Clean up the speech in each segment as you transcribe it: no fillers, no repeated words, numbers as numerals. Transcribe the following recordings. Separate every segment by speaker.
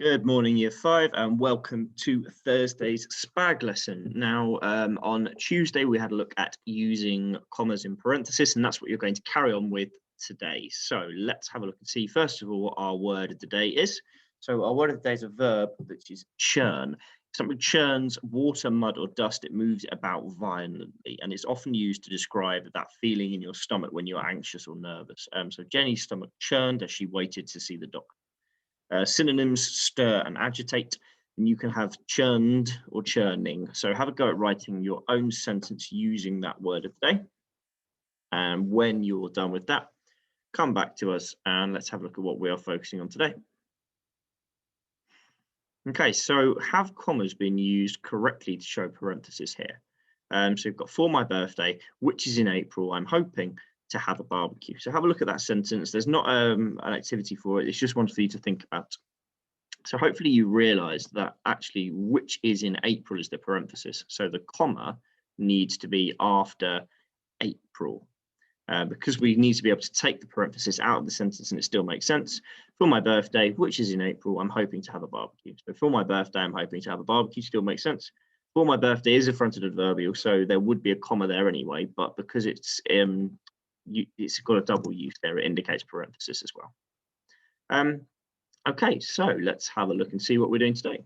Speaker 1: Good morning, Year 5, and welcome to Thursday's SPAG lesson. Now, on Tuesday, we had a look at using commas in parentheses, and that's what you're going to carry on with today. So let's have a look and see, first of all, what our word of the day is. So our word of the day is a verb, which is churn. If something churns water, mud, or dust, it moves it about violently, and it's often used to describe that feeling in your stomach when you're anxious or nervous. So Jenny's stomach churned as she waited to see the doctor. Synonyms: stir and agitate, and you can have churned or churning. So have a go at writing your own sentence using that word of the day. And when you're done with that, come back to us and let's have a look at what we are focusing on today. Okay, so have commas been used correctly to show parentheses here? So we've got for my birthday, which is in April, I'm hoping to have a barbecue. So have a look at that sentence. There's not an activity for it. It's just one for you to think about. So hopefully you realize that actually which is in April is the parenthesis. So the comma needs to be after April because we need to be able to take the parenthesis out of the sentence and it still makes sense. For my birthday, which is in April, I'm hoping to have a barbecue. So for my birthday, I'm hoping to have a barbecue, still makes sense. For my birthday is a fronted adverbial, so there would be a comma there anyway, but because it's got a double use there, it indicates parenthesis as well. Okay, so let's have a look and see what we're doing today.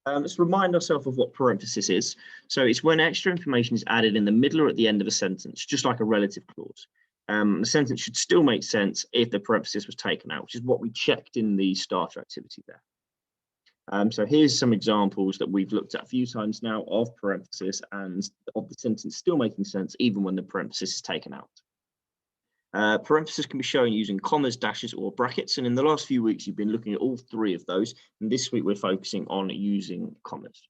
Speaker 1: Let's remind ourselves of what parenthesis is. So it's when extra information is added in the middle or at the end of a sentence, just like a relative clause. The sentence should still make sense if the parenthesis was taken out, which is what we checked in the starter activity there. So here's some examples that we've looked at a few times now of parenthesis and of the sentence still making sense even when the parenthesis is taken out. Parentheses can be shown using commas, dashes, or brackets, and in the last few weeks you've been looking at all three of those, and this week we're focusing on using commas.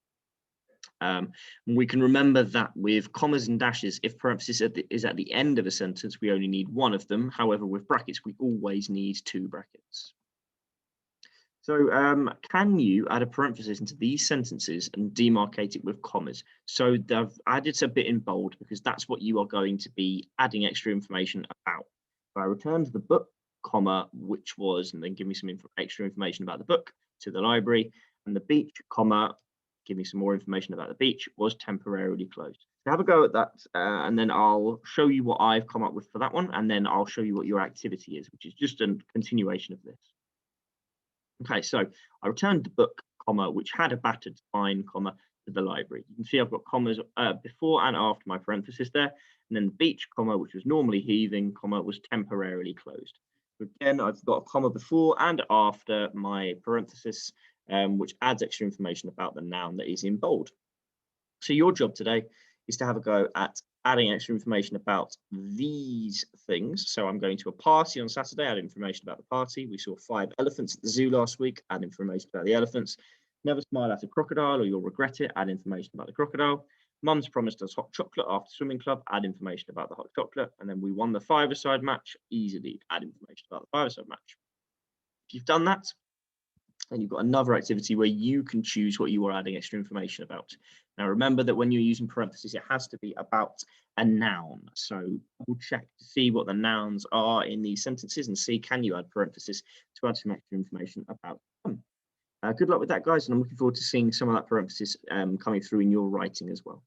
Speaker 1: We can remember that with commas and dashes, if parenthesis is at the end of a sentence, we only need one of them. However, with brackets, we always need two brackets. So can you add a parenthesis into these sentences and demarcate it with commas? So they've added a bit in bold because that's what you are going to be adding extra information about. So I returned the book, comma, which was, and then give me some extra information about the book, to the library, and the beach, comma, give me some more information about the beach, was temporarily closed. So have a go at that, and then I'll show you what I've come up with for that one, and then I'll show you what your activity is, which is just a continuation of this. Okay, so I returned the book, comma, which had a battered spine, comma, to the library. You can see I've got commas before and after my parenthesis there, and then the beach, comma, which was normally heaving, comma, was temporarily closed. So again, I've got a comma before and after my parenthesis, which adds extra information about the noun that is in bold. So your job today is to have a go at adding extra information about these things. So I'm going to a party on Saturday, add information about the party. We saw 5 elephants at the zoo last week, add information about the elephants. Never smile at a crocodile or you'll regret it, add information about the crocodile. Mum's promised us hot chocolate after swimming club, add information about the hot chocolate. And then we won the 5-a-side match, easily add information about the 5-a-side match. If you've done that, then you've got another activity where you can choose what you are adding extra information about. Now, remember that when you're using parentheses, it has to be about a noun. So we'll check to see what the nouns are in these sentences and see, can you add parentheses to add some extra information about them. Good luck with that, guys, and I'm looking forward to seeing some of that parentheses coming through in your writing as well.